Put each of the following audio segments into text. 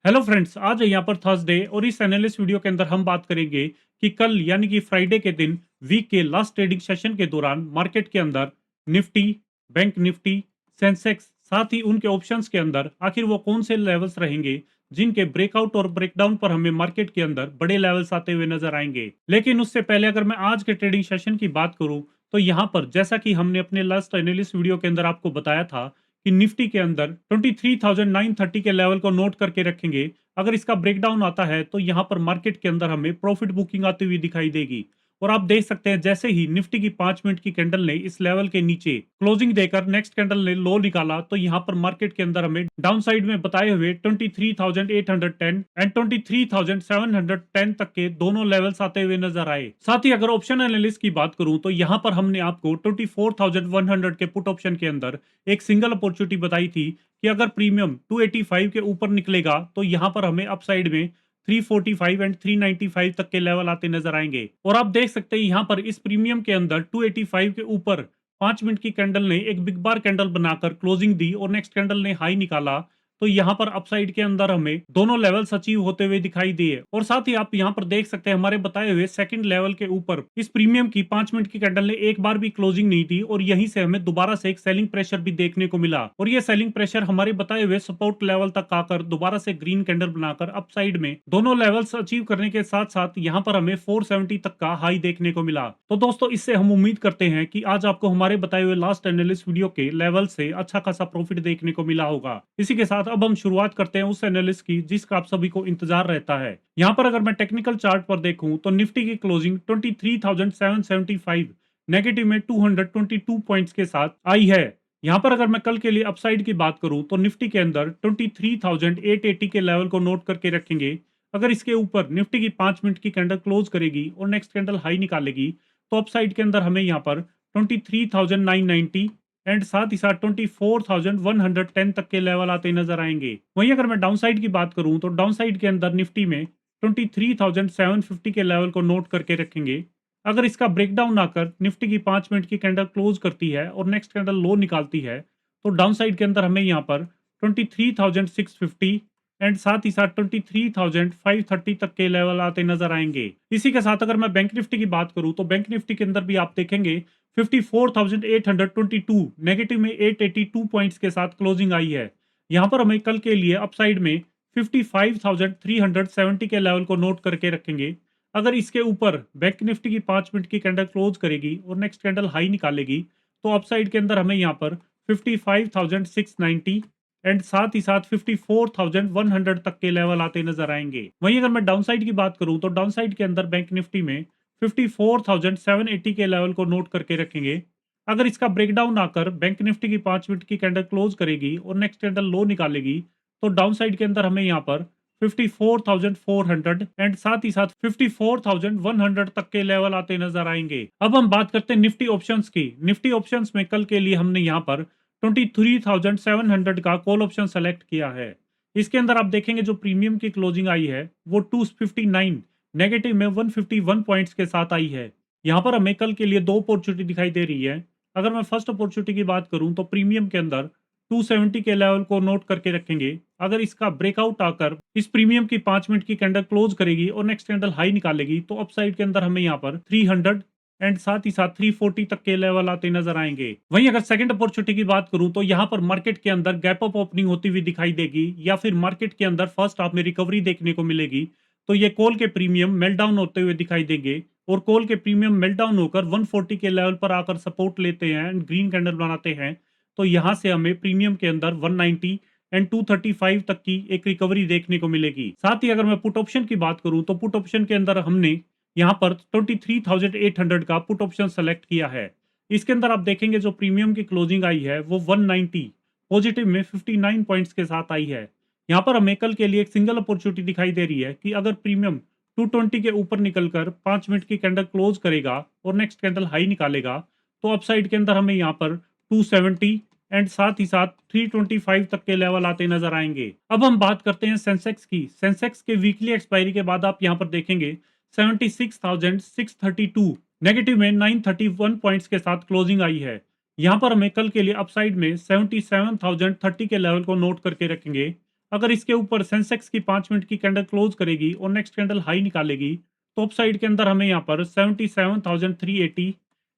Hello friends, आज है यहाँ पर थर्सडे और इस एनालिस्ट वीडियो के अंदर हम बात करेंगे कि कल यानी कि फ्राइडे के दिन वीक के लास्ट ट्रेडिंग सेशन के दौरान मार्केट के अंदर निफ्टी, बैंक निफ्टी, सेंसेक्स साथ ही उनके ऑप्शंस के अंदर आखिर वो कौन से लेवल्स रहेंगे जिनके ब्रेकआउट और ब्रेकडाउन पर हमें मार्केट के अंदर बड़े लेवल्स आते हुए नजर आएंगे। लेकिन उससे पहले अगर मैं आज के ट्रेडिंग सेशन की बात करूं तो यहाँ पर जैसा कि हमने अपने लास्ट एनालिस्ट वीडियो के अंदर आपको बताया था कि निफ्टी के अंदर 23,930 के लेवल को नोट करके रखेंगे। अगर इसका ब्रेकडाउन आता है तो यहाँ पर मार्केट के अंदर हमें प्रॉफिट बुकिंग आती हुई दिखाई देगी। और आप देख सकते हैं जैसे ही निफ्टी की 5 मिनट की कैंडल ने इस लेवल के नीचे क्लोजिंग देकर नेक्स्ट कैंडल ने लो निकाला तो यहाँ पर मार्केट के अंदर हमें डाउन साइड में बताए हुए 23,810 एंड 23,710 तक के दोनों लेवल्स आते हुए नजर आए। साथ ही अगर ऑप्शन एनालिस्ट की बात करूं तो यहाँ पर हमने आपको 24,100 के पुट ऑप्शन के अंदर एक सिंगल अपॉर्चुनिटी बताई थी कि अगर प्रीमियम 285 के ऊपर निकलेगा तो यहाँ पर हमें अपसाइड में 345 एंड 395 तक के लेवल आते नजर आएंगे। और आप देख सकते हैं यहाँ पर इस प्रीमियम के अंदर 285 के ऊपर 5 मिनट की कैंडल ने एक बिग बार कैंडल बनाकर क्लोजिंग दी और नेक्स्ट कैंडल ने हाई निकाला। तो यहाँ पर अपसाइड के अंदर हमें दोनों लेवल्स अचीव होते हुए दिखाई दिए। और साथ ही आप यहाँ पर देख सकते हैं हमारे बताए हुए सेकंड लेवल के ऊपर इस प्रीमियम की 5 मिनट की कैंडल ने एक बार भी क्लोजिंग नहीं दी और यहीं से हमें दोबारा से एक सेलिंग प्रेशर भी देखने को मिला। और ये सेलिंग प्रेशर हमारे बताए हुए सपोर्ट लेवल तक आकर दोबारा से ग्रीन कैंडल बनाकर अपसाइड में दोनों लेवल्स अचीव करने के साथ साथ यहाँ पर हमें 470 तक का हाई देखने को मिला। तो दोस्तों इससे हम उम्मीद करते हैं कि आज आपको हमारे बताए हुए लास्ट एनालिस्ट वीडियो के लेवल से अच्छा खासा प्रॉफिट देखने को मिला होगा। इसी के साथ अब हम शुरुआत करते हैं उस एनालिस्ट की जिसका आप सभी को इंतजार रहता है। यहाँ पर अगर मैं टेक्निकल चार्ट पर देखूं तो निफ्टी की क्लोजिंग 23,775 नेगेटिव में 222 पॉइंट्स के साथ आई है। यहाँ पर अगर मैं कल के लिए अपसाइड की बात करूं तो निफ्टी के अंदर 23,880 के लेवल को नोट करके रखेंगे। अगर इसके ऊपर निफ्टी की 5 मिनट की कैंडल क्लोज करेगी और नेक्स्ट कैंडल हाई निकालेगी तो अपसाइड के अंदर हमें यहाँ पर 23,990 एंड साथ ही साथ 24,110 तक के लेवल आते नजर आएंगे। वहीं अगर मैं डाउन साइड की बात करूं तो डाउन साइड के अंदर निफ्टी में 23,750 के लेवल को नोट करके रखेंगे। अगर इसका ब्रेकडाउन आकर निफ्टी की 5 मिनट की कैंडल क्लोज करती है और नेक्स्ट कैंडल लो निकालती है तो डाउन साइड के अंदर हमें यहाँ पर 23,650 एंड साथ ही साथ 23,530 तक के लेवल आते नजर आएंगे। इसी के साथ अगर मैं बैंक निफ्टी की बात करूं तो बैंक निफ्टी के अंदर भी आप देखेंगे 54,822 नेगेटिव में 882 पॉइंट्स के साथ क्लोजिंग आई है। यहाँ पर हमें कल के लिए अपसाइड में 55,370 के लेवल को नोट करके रखेंगे। अगर इसके ऊपर बैंक निफ्टी की 5 मिनट की कैंडल क्लोज करेगी और नेक्स्ट कैंडल हाई निकालेगी तो अपसाइड के अंदर हमें यहाँ पर 55,690 एंड साथ ही साथ 54,100 तक के लेवल आते नजर आएंगे। वहीं अगर मैं डाउन साइड की बात करूं तो डाउन साइड के अंदर बैंक निफ्टी में 54,780 के लेवल को नोट करके रखेंगे। अगर इसका ब्रेकडाउन आकर बैंक निफ्टी की 5 मिनट की कैंडल क्लोज करेगी और नेक्स्ट कैंडल लो निकालेगी तो डाउन साइड के अंदर हमें यहाँ पर 54,400 एंड साथ ही साथ 54,100 तक के लेवल आते नजर आएंगे। अब हम बात करते हैं निफ्टी ऑप्शंस की। निफ्टी ऑप्शंस में कल के लिए हमने यहाँ पर 23,700 का कॉल ऑप्शन सेलेक्ट किया है। इसके अंदर आप देखेंगे जो प्रीमियम की क्लोजिंग आई है वो 259 नेगेटिव में 151 पॉइंट्स के साथ आई है। यहाँ पर हमें कल के लिए दो अपॉर्चुनिटी दिखाई दे रही है। अगर मैं फर्स्ट अपॉर्चुनिटी की बात करूं तो प्रीमियम के अंदर 270 के लेवल को नोट करके रखेंगे। अगर इसका ब्रेकआउट आकर इस प्रीमियम की 5 मिनट की कैंडल क्लोज करेगी और नेक्स्ट कैंडल हाई निकालेगी तो अपसाइड के अंदर हमें यहाँ पर 300 एंड साथ ही साथ 340 तक के लेवल आते नजर आएंगे। वहीं अगर सेकंड अपॉर्चुनिटी की बात करूं तो यहाँ पर मार्केट के अंदर गैप अप ओपनिंग होती हुई दिखाई देगी या फिर मार्केट के अंदर फर्स्ट हाफ में रिकवरी देखने को मिलेगी तो ये कॉल के प्रीमियम मेल्टडाउन होते हुए दिखाई देंगे। और कॉल के प्रीमियम मेल्टडाउन होकर 140 के लेवल पर आकर सपोर्ट लेते हैं एंड ग्रीन कैंडल बनाते हैं तो यहाँ से हमें प्रीमियम के अंदर 190 एंड 235 तक की एक रिकवरी देखने को मिलेगी। साथ ही अगर मैं पुट ऑप्शन की बात करूं तो पुट ऑप्शन के अंदर हमने यहाँ पर 23,800 का पुट ऑप्शन सेलेक्ट किया है। इसके अंदर आप देखेंगे जो प्रीमियम की क्लोजिंग आई है वो 190 पॉजिटिव में 59 पॉइंट्स के साथ आई है। यहाँ पर हमें कल के लिए एक सिंगल अपॉर्चुनिटी दिखाई दे रही है कि अगर प्रीमियम 220 के ऊपर निकलकर 5 मिनट की कैंडल क्लोज करेगा और नेक्स्ट कैंडल हाई निकालेगा तो अपसाइड के अंदर हमें यहाँ पर 270 एंड साथ ही साथ 325 तक के लेवल आते नजर आएंगे। अब हम बात करते हैं सेंसेक्स की। सेंसेक्स के वीकली एक्सपायरी के बाद आप यहाँ पर देखेंगे 76,632 नेगेटिव में 931 पॉइंट्स के साथ क्लोजिंग आई है। यहाँ पर हमें कल के लिए अपसाइड में 77,030 के लेवल को नोट करके रखेंगे। अगर इसके ऊपर सेंसेक्स की 5 मिनट की कैंडल क्लोज करेगी और नेक्स्ट कैंडल हाई निकालेगी तो अप साइड के अंदर हमें यहाँ पर 77,380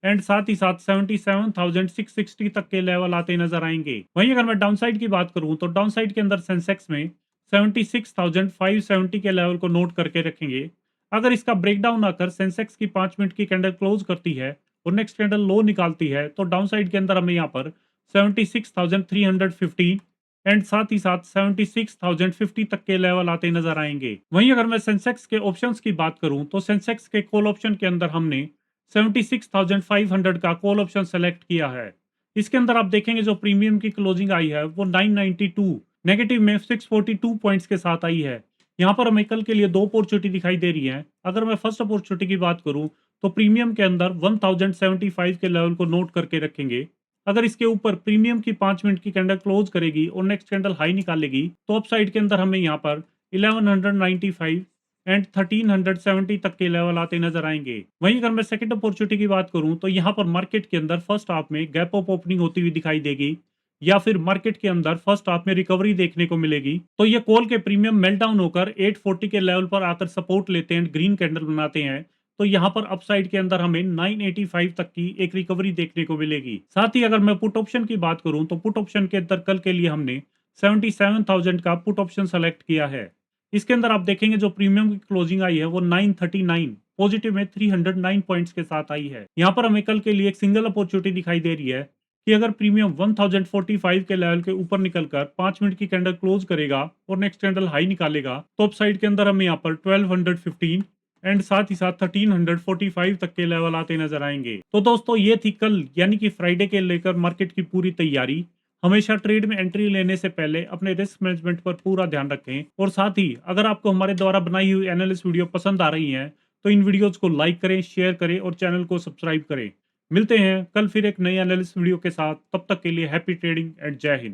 एंड साथ ही साथ 77,660 तक के लेवल आते नजर आएंगे। वहीं अगर मैं डाउन साइड की बात करूं तो डाउन साइड के अंदर सेंसेक्स में 76,570 के लेवल को नोट करके रखेंगे। अगर इसका ब्रेकडाउन आकर सेंसेक्स की 5 मिनट की कैंडल क्लोज करती है और नेक्स्ट कैंडल लो निकालती है तो डाउन साइड के अंदर हमें यहाँ पर 76,315 एंड साथ ही साथ 76,050 तक के लेवल आते नजर आएंगे। वहीं अगर मैं सेंसेक्स के ऑप्शंस की बात करूं तो सेंसेक्स के कॉल ऑप्शन के अंदर हमने 76,500 का कॉल ऑप्शन सेलेक्ट किया है। इसके अंदर आप देखेंगे जो प्रीमियम की क्लोजिंग आई है वो 992 नेगेटिव में 642 पॉइंट्स के साथ आई है। यहाँ पर हमें कल के लिए दो अपॉर्चुनिटी दिखाई दे रही है। अगर मैं फर्स्ट अपॉर्चुनिटी की बात करूं तो प्रीमियम के अंदर 1075 के लेवल को नोट करके रखेंगे। अगर इसके ऊपर प्रीमियम की 5 मिनट की कैंडल क्लोज करेगी और नेक्स्ट कैंडल हाई निकालेगी तो अप साइड के अंदर हमें यहाँ पर 1195 एंड 1370 तक के लेवल आते नजर आएंगे। वहीं अगर मैं सेकंड अपॉर्चुनिटी की बात करूं तो यहाँ पर मार्केट के अंदर फर्स्ट हाफ में गैप अप ओपनिंग होती हुई दिखाई देगी या फिर मार्केट के अंदर फर्स्ट हाफ में रिकवरी देखने को मिलेगी तो ये कॉल के प्रीमियम मेल्टडाउन होकर 840 के लेवल पर आकर सपोर्ट लेते हैं, ग्रीन कैंडल बनाते हैं तो यहाँ पर अपसाइड के अंदर हमें 985 तक की एक रिकवरी देखने को मिलेगी। साथ ही अगर मैं पुट ऑप्शन की बात करूं तो पुट ऑप्शन के अंदर कल के लिए हमने 77,000 का पुट ऑप्शन सेलेक्ट किया है। इसके अंदर आप देखेंगे जो प्रीमियम की क्लोजिंग आई है वो 939 पॉजिटिव में 309 पॉइंट्स के साथ आई है। यहाँ पर हमें कल के लिए एक सिंगल अपॉर्चुनिटी दिखाई दे रही है कि अगर प्रीमियम 1045 के लेवल के ऊपर निकलकर 5 मिनट की कैंडल क्लोज करेगा और नेक्स्ट कैंडल हाई निकालेगा तो अप साइड के अंदर हमें यहाँ पर 1215 एंड साथ ही साथ 1345 तक के लेवल आते नजर आएंगे। तो दोस्तों ये थी कल यानी कि फ्राइडे के लेकर मार्केट की पूरी तैयारी। हमेशा ट्रेड में एंट्री लेने से पहले अपने रिस्क मैनेजमेंट पर पूरा ध्यान रखें और साथ ही अगर आपको हमारे द्वारा बनाई हुई एनालिसिस वीडियो पसंद आ रही हैं तो इन वीडियोस को लाइक करें, शेयर करें और चैनल को सब्सक्राइब करें। मिलते हैं कल फिर एक नई एनालिसिस वीडियो के साथ, तब तक के लिए हैप्पी ट्रेडिंग एंड जय हिंद।